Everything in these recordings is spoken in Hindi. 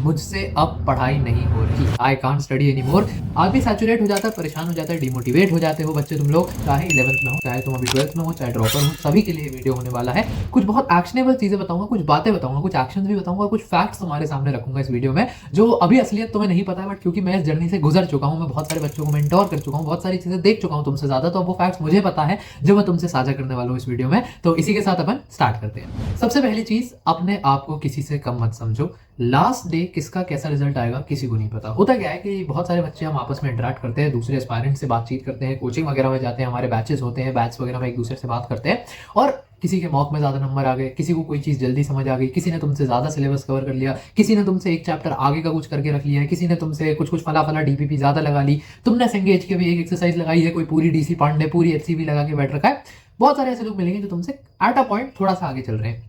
मुझसे अब पढ़ाई नहीं हो रही, I can't study any more. आदमी सैचुरेट हो जाता है, परेशान हो जाता है, डिमोटिवेट हो जाते हो बच्चे तुम लोग, चाहे 11th में हो, चाहे तुम अभी 12th में हो, चाहे ड्रॉपर हो, सभी के लिए वीडियो होने वाला है। कुछ बहुत एक्शनेबल चीजें बताऊंगा, कुछ बातें बताऊंगा, कुछ एक्शन भी बताऊंगा और कुछ फैक्ट्स तुम्हारे सामने रखूंगा इस वीडियो में, जो अभी असलियत तुम्हें नहीं पता है, बट क्योंकि मैं इस जर्नी से गुजर चुका हूं, मैं बहुत सारे बच्चों को मेंटोर कर चुका हूं, बहुत सारी चीजें देख चुका हूं तुमसे ज्यादा, तो अब वो फैक्ट्स मुझे पता है जो मैं तुमसे साझा करने वाला हूं इस वीडियो में। तो इसी के साथ अपन स्टार्ट करते हैं। सबसे पहली चीज, अपने आप को किसी से कम मत समझो। लास्ट डे किसका कैसा रिजल्ट आएगा किसी को नहीं पता। होता क्या है कि बहुत सारे बच्चे हम आपस में इंटरेक्ट करते हैं, दूसरे एस्पायरेंट से बातचीत करते हैं, कोचिंग वगैरह में जाते हैं, हमारे बैचेस होते हैं, बैच वगैरह में एक दूसरे से बात करते हैं, और किसी के मॉक में ज्यादा नंबर आ गए, किसी को कोई चीज जल्दी समझ आ गई, किसी ने तुमसे ज्यादा सिलेबस कवर कर लिया, किसी ने तुमसे एक चैप्टर आगे का कुछ करके रख लिया है, किसी ने तुमसे कुछ कुछ फला फला डीपीपी ज्यादा लगा ली, तुमने संगेज के भी एक एक्सरसाइज लगाई है, कोई पूरी डीसी पांडे पूरी एचसीबी लगा के बैठ रखा है। बहुत सारे ऐसे लोग मिलेंगे जो तुमसे एट अ पॉइंट थोड़ा सा आगे चल रहे हैं।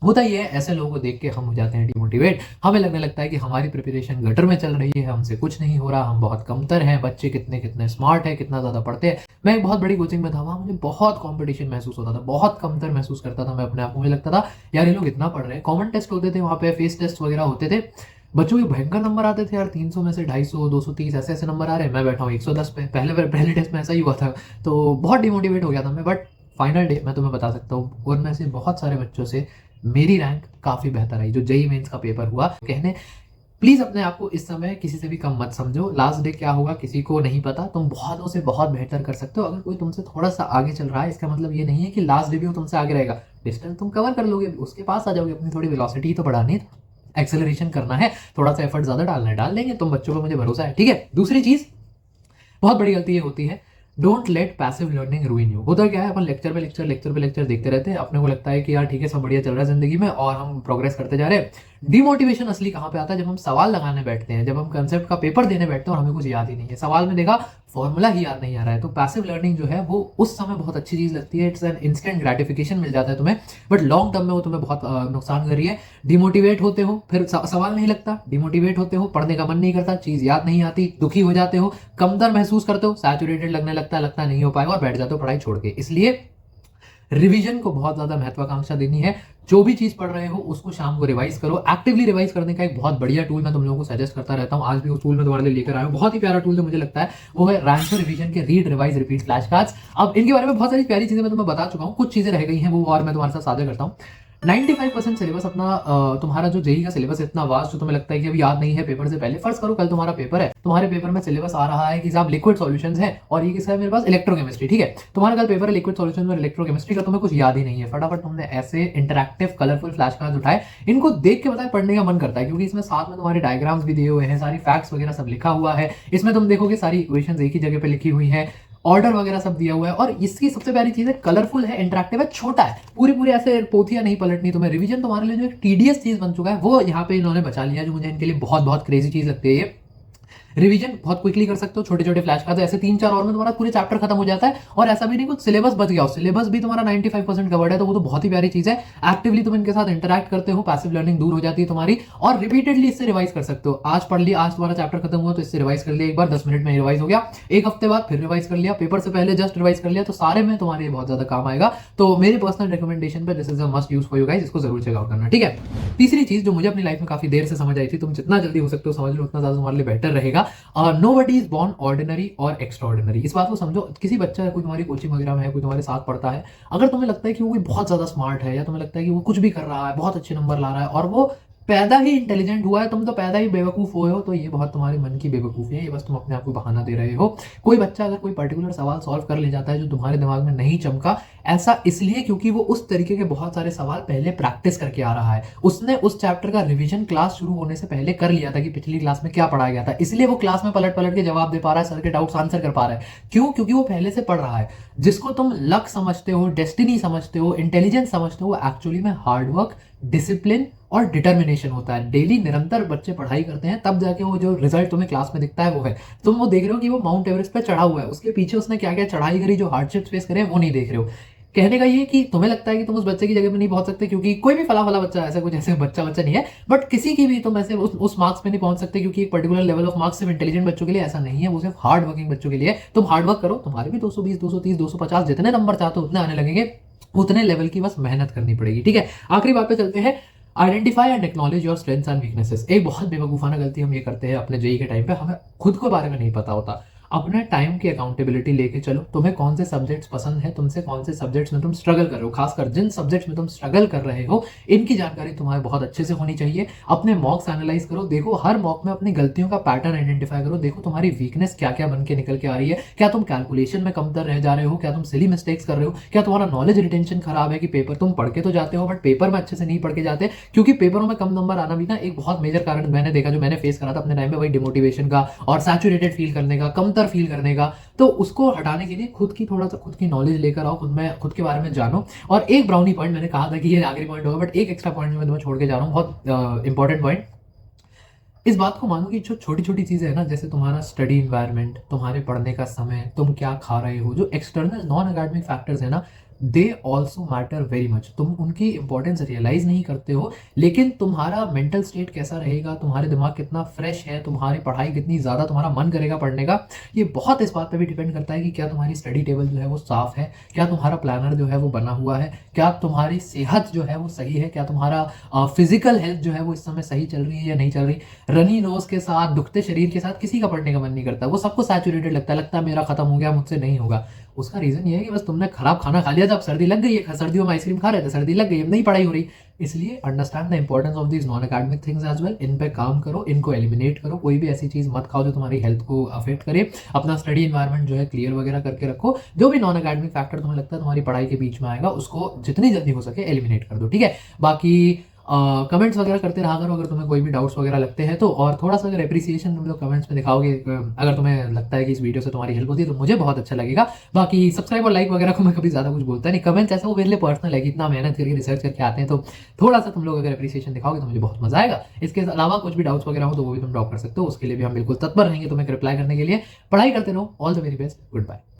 होता ही है, ऐसे लोगों को देख के हम हो जाते हैं डिमोटिवेट, हमें लगने लगता है कि हमारी प्रिपरेशन गटर में चल रही है, हमसे कुछ नहीं हो रहा, हम बहुत कमतर हैं, बच्चे कितने कितने स्मार्ट हैं, कितना ज़्यादा पढ़ते हैं। मैं एक बहुत बड़ी कोचिंग में था, वहाँ मुझे बहुत कंपटीशन महसूस होता था, बहुत कमतर महसूस करता था मैं अपने आप को। मुझे लगता था यार ये लोग इतना पढ़ रहे हैं, कॉमन टेस्ट होते थे वहाँ पे, फेस टेस्ट वगैरह होते थे, बच्चों के भयंकर नंबर आते थे यार, 300 में से 250 230 ऐसे ऐसे नंबर आ रहे हैं, मैं बैठा हूँ 110 पे। पहले टेस्ट में ऐसा ही हुआ था, तो बहुत डिमोटिवेट हो गया था मैं। बट फाइनल डे मैं तुम्हें बता सकता हूँ, उनमें से बहुत सारे बच्चों से मेरी रैंक काफी बेहतर आई। जो जेई मेंस का पेपर हुआ, कहने प्लीज अपने आप को इस समय किसी से भी कम मत समझो। लास्ट डे क्या होगा किसी को नहीं पता, तुम बहुतों से बहुत बेहतर कर सकते हो। अगर कोई तुमसे थोड़ा सा आगे चल रहा है, इसका मतलब ये नहीं है कि लास्ट डे भी वो तुमसे आगे रहेगा। डिस्टेंस तुम कवर कर लोगे, उसके पास आ जाओगे, अपनी थोड़ी वेलोसिटी तो बढ़ानी है, एक्सेलरेशन करना है, थोड़ा सा एफर्ट ज्यादा डालना है, डाल लेंगे तुम बच्चों पर, मुझे भरोसा है। ठीक है, दूसरी चीज, बहुत बड़ी गलती ये होती है, don't let passive learning रूइन you. होता क्या है, अपन लेक्चर देखते रहते हैं, अपने को लगता है कि यार ठीक है सब बढ़िया चल रहा है जिंदगी में और हम प्रोग्रेस करते जा रहे हैं। डिमोटिवेशन असली कहाँ पे आता है, जब हम सवाल लगाने बैठते हैं, जब हम कंसेप्ट का पेपर देने बैठते हैं और हमें कुछ याद ही नहीं है, सवाल में देखा फॉर्मूला ही याद नहीं आ रहा है। तो पैसिव लर्निंग जो है वो उस समय बहुत अच्छी चीज लगती है, इट्स एन इंस्टेंट ग्रेटिफिकेशन मिल जाता है तुम्हें, बट लॉन्ग टर्म में वो तुम्हें बहुत नुकसान कर रही है। डिमोटिवेट होते हो, फिर सवाल नहीं लगता, डिमोटिवेट होते हो, पढ़ने का मन नहीं करता, चीज याद नहीं आती, दुखी हो जाते हो, कमतर महसूस करते हो, सैचुरेटेड लगने लगता नहीं हो पाएगा और बैठ जाते हो पढ़ाई छोड़ के। इसलिए रिवीजन को बहुत ज्यादा महत्वाकांक्षा देनी है। जो भी चीज पढ़ रहे हो उसको शाम को रिवाइज करो। एक्टिवली रिवाइज करने का एक बहुत बढ़िया टूल मैं तुम लोगों को सजेस्ट करता रहता हूं, आज भी उस टूल में तुम्हारे लिए लेकर आया हूं। बहुत ही प्यारा टूल जो मुझे लगता है वो है रैंसर रिवीजन के read revise repeat flash cards. अब इनके बारे में बहुत सारी प्यारी चीजें मैं तुम्हें बता चुका हूं, कुछ चीजें रह गई हैं वो और मैं तुम्हारे साथ साझा करता हूं। 95% सिलेबस अपना, तुम्हारा जो जेई का सिलेबस इतना वास्ट जो तुम्हें लगता है कि अभी याद नहीं है पेपर से पहले। फर्ज करो कल तुम्हारा पेपर है, तुम्हारे पेपर में सिलेबस आ रहा है कि साहब लिक्विड सॉल्यूशंस है, और ये किसका है मेरे पास, इलेक्ट्रोकेमिस्ट्री। ठीक है, तुम्हारा कल पेपर है लिक्विड सॉल्यूशंस और इलेक्ट्रोकेमिस्ट्री का, तुम्हें कुछ याद ही नहीं है। फटाफट तुमने ऐसे इंटरैक्टिव कलरफुल फ्लैश कार्ड्स उठाए, इनको देख के पता है पढ़ने का मन करता है, क्योंकि इसमें साथ में तुम्हारे डायग्राम्स भी दिए हुए हैं, सारी फैक्ट्स वगैरह सब लिखा हुआ है। इसमें तुम देखोगे सारी इक्वेशंस एक ही जगह पे लिखी हुई है, ऑर्डर वगैरह सब दिया हुआ है, और इसकी सबसे प्यारी चीज है कलरफुल है, इंटरेक्टिव है, छोटा है, पूरी पूरी ऐसे पोथियां नहीं पलटनी तुम्हें। रिवीजन तुम्हारे लिए जो एक टीडीएस चीज बन चुका है वो यहाँ पे इन्होंने बचा लिया, जो मुझे इनके लिए बहुत बहुत क्रेजी चीज लगती है। ये रिवीजन बहुत क्विकली कर सकते हो, छोटे छोटे फ्लैश कार्ड, ऐसे 3-4 और में तुम्हारा पूरे चैप्टर खत्म हो जाता है। और ऐसा भी नहीं कुछ सिलेबस बच गया हो, सिलेबस भी तुम्हारा 95% कवर्ड है, तो वो तो बहुत ही प्यारी चीज है। एक्टिवली तुम इनके साथ इंटरैक्ट करते हो, पैसिव लर्निंग दूर हो जाती है तुम्हारी, और रिपीटेडली इससे रिवाइज कर सकते हो। आज पढ़ लिया, आज तुम्हारा चैप्टर खत्म हुआ तो इससे रिवाइज कर लिया एक बार, 10 मिनट में रिवाइज हो गया, एक हफ्ते बाद फिर रिवाइज कर लिया, पेपर से पहले जस्ट रिवाइज कर लिया, तो सारे में तुम्हारे बहुत ज्यादा काम आएगा। तो मेरे पर्सनल रिकमेंडेशन पे this is a must use for you guys, इसको जरूर चेकआउट करना। ठीक है, तीसरी चीज जो मुझे अपनी लाइफ में काफी देर से समझ आई थी, तुम जितना जल्दी हो सकते हो समझ लो उतना ज्यादा तुम्हारे लिए बेटर रहेगा। नोबडी इज बॉर्न ऑर्डिनरी और एक्स्ट्राऑर्डिनरी। इस बात को समझो, किसी बच्चा है, कोई तुम्हारी कोचिंग वगैरह में है, कोई तुम्हारे साथ पढ़ता है, अगर तुम्हें लगता है कि वो कोई बहुत ज्यादा स्मार्ट है, या तुम्हें लगता है कि वो कुछ भी कर रहा है, बहुत अच्छे नंबर ला रहा है, और वो पैदा ही इंटेलिजेंट हुआ है, तुम तो पैदा ही बेवकूफ हुए हो, तो ये बहुत तुम्हारे मन की बेवकूफी है, ये बस तुम अपने आप को बहाना दे रहे हो। कोई बच्चा अगर कोई पर्टिकुलर सवाल सॉल्व कर ले जाता है जो तुम्हारे दिमाग में नहीं चमका, ऐसा इसलिए क्योंकि वो उस तरीके के बहुत सारे सवाल पहले प्रैक्टिस करके आ रहा है, उसने उस चैप्टर का रिवीजन क्लास शुरू होने से पहले कर लिया था कि पिछली क्लास में क्या पढ़ाया गया था, इसलिए वो क्लास में पलट पलट के जवाब दे पा रहा है, सर के डाउट्स आंसर कर पा रहा है। क्यों? क्योंकि वो पहले से पढ़ रहा है। जिसको तुम लक समझते हो, डेस्टिनी समझते हो, इंटेलिजेंस समझते हो, वो एक्चुअली में हार्डवर्क, डिसिप्लिन और डिटर्मिनेशन होता है। डेली निरंतर बच्चे पढ़ाई करते हैं, तब जाके वो जो रिजल्ट तुम्हें क्लास में दिखता है वो है। तुम वो देख रहे हो कि वो माउंट एवरेस्ट पे चढ़ा हुआ है, उसके पीछे उसने क्या क्या चढ़ाई करी, जो हार्डशिप फेस करे, वो नहीं देख रहे हो। कहने का ये कि तुम्हें लगता है कि तुम उस बच्चे की जगह पे नहीं पहुंच सकते, क्योंकि कोई भी फला फला बच्चा, ऐसा कुछ ऐसे बच्चा नहीं है, बट किसी की भी तुम ऐसे उस मार्क्स पे नहीं पहुंच सकते, क्योंकि एक पर्टिकुलर लेवल ऑफ मार्क्स सिर्फ इंटेलिजेंट बच्चों के लिए ऐसा नहीं है, वो सिर्फ हार्ड वर्किंग बच्चों के लिए। तुम हार्ड वर्क करो, तुम्हारे भी 220 230 250 जितने नंबर चाहते हो उतने आने लगेंगे, उतने लेवल की बस मेहनत करनी पड़ेगी। ठीक है, आखिरी बात पे चलते हैं। Identify and acknowledge your strengths and weaknesses. एक बहुत बेवकूफाना गलती हम ये करते हैं अपने जेई के टाइम पे, हमें खुद को बारे में नहीं पता होता। अपने टाइम की अकाउंटेबिलिटी लेके चलो। तुम्हें कौन से सब्जेक्ट्स पसंद है, तुमसे कौन से सब्जेक्ट्स में तुम स्ट्रगल कर रहे हो, खासकर जिन सब्जेक्ट्स में तुम स्ट्रगल कर रहे हो इनकी जानकारी तुम्हारे बहुत अच्छे से होनी चाहिए। अपने मॉक्स एनालाइज करो, देखो हर मॉक में अपनी गलतियों का पैटर्न आइडेंटिफाई करो, देखो तुम्हारी वीकनेस क्या क्या बन के निकल के आ रही है। क्या तुम कैलकुलेशन में कमतर रह जा रहे हो, क्या तुम सिली मिस्टेक्स कर रहे हो, क्या तुम्हारा नॉलेज रिटेंशन खराब है कि पेपर तुम पढ़ के तो जाते हो बट पेपर में अच्छे से नहीं पढ़ के जाते। क्योंकि पेपरों में कम नंबर आना भी ना एक बहुत मेजर कारण मैंने देखा, जो मैंने फेस करा था अपने टाइम में, वही डिमोटिवेशन का और सैचुरेटेड फील करने का, कमतर फील करने का। तो उसको हटाने के लिए खुद की थोड़ा सा खुद की नॉलेज लेकर आओ, खुद के बारे में जानो। और एक ब्राउनी पॉइंट, मैंने कहा था कि ये आखिरी पॉइंट होगा बट एक एक्स्ट्रा पॉइंट मैं तुम्हें छोड़ के जा रहा हूँ, बहुत इंपॉर्टेंट पॉइंट। इस बात को मानो कि जो छोटी छोटी चीजें है ना, जैसे तुम्हारा स्टडी इन्वायरमेंट, तुम्हारे पढ़ने का समय, तुम क्या खा रहे हो, जो एक्सटर्नल नॉन अकेडमिक फैक्टर्स है ना, they also matter very much. तुम उनकी इंपॉर्टेंस रियलाइज नहीं करते हो, लेकिन तुम्हारा मेंटल स्टेट कैसा रहेगा, तुम्हारे दिमाग कितना फ्रेश है, तुम्हारी पढ़ाई कितनी ज़्यादा तुम्हारा मन करेगा पढ़ने का, ये बहुत इस बात पे भी डिपेंड करता है कि क्या तुम्हारी स्टडी टेबल जो है वो साफ है, क्या तुम्हारा प्लानर जो है वो बना हुआ है, क्या तुम्हारी सेहत जो है वो सही है, क्या तुम्हारा फिजिकल हेल्थ जो है वो इस समय सही चल रही है या नहीं चल रही। रनी नोज के साथ, दुखते शरीर के साथ किसी का पढ़ने का मन नहीं करता, वो सबको सैचुरेटेड लगता है मेरा खत्म हो गया, मुझसे नहीं होगा। उसका रीजन ये है कि बस तुमने खराब खाना खा लिया, जब सर्दी लग गई है, सर्दियों में आइसक्रीम खा रहे थे, सर्दी लग गई, अब नहीं पढ़ाई हो रही। इसलिए understand the importance of these non academic things as well. इन पे काम करो, इनको एलिमिनेट करो, कोई भी ऐसी चीज मत खाओ जो तुम्हारी हेल्थ को अफेक्ट करे। अपना स्टडी इन्वायरमेंट जो है क्लियर वगैरह करके रखो। जो भी नॉन अकेडमिक फैक्टर तुम्हें लगता है तुम्हारी पढ़ाई के बीच में आएगा, उसको जितनी जल्दी हो सके एलिमिनेट कर दो, ठीक है। बाकी कमेंट्स वगैरह करते रहा करो अगर तुम्हें कोई भी डाउट्स वगैरह लगते हैं तो, और थोड़ा सा अगर एप्रिसिएशन तुम लोग कमेंट्स में दिखाओगे, अगर तुम्हें लगता है कि इस वीडियो से तुम्हारी हेल्प होती है तो मुझे बहुत अच्छा लगेगा। बाकी सब्सक्राइब और लाइक वगैरह को मैं कभी ज़्यादा कुछ बोलता नहीं, कमेंट्स ऐसा वो मेरे लिए पर्सनल है कि इतना मेहनत करके रिसर्च करके आते हैं, तो थोड़ा सा तुम लोग अगर एप्रिसिएशन दिखाओगे तो मुझे बहुत मजा आएगा। इसके अलावा कुछ भी डाउट्स वगैरह हो तो वो भी तुम ड्रॉप कर सकते हो, उसके लिए भी हम बिल्कुल तत्पर रहेंगे तुम्हें रिप्लाई करने के लिए। पढ़ाई करते रहो, all the very best, good bye.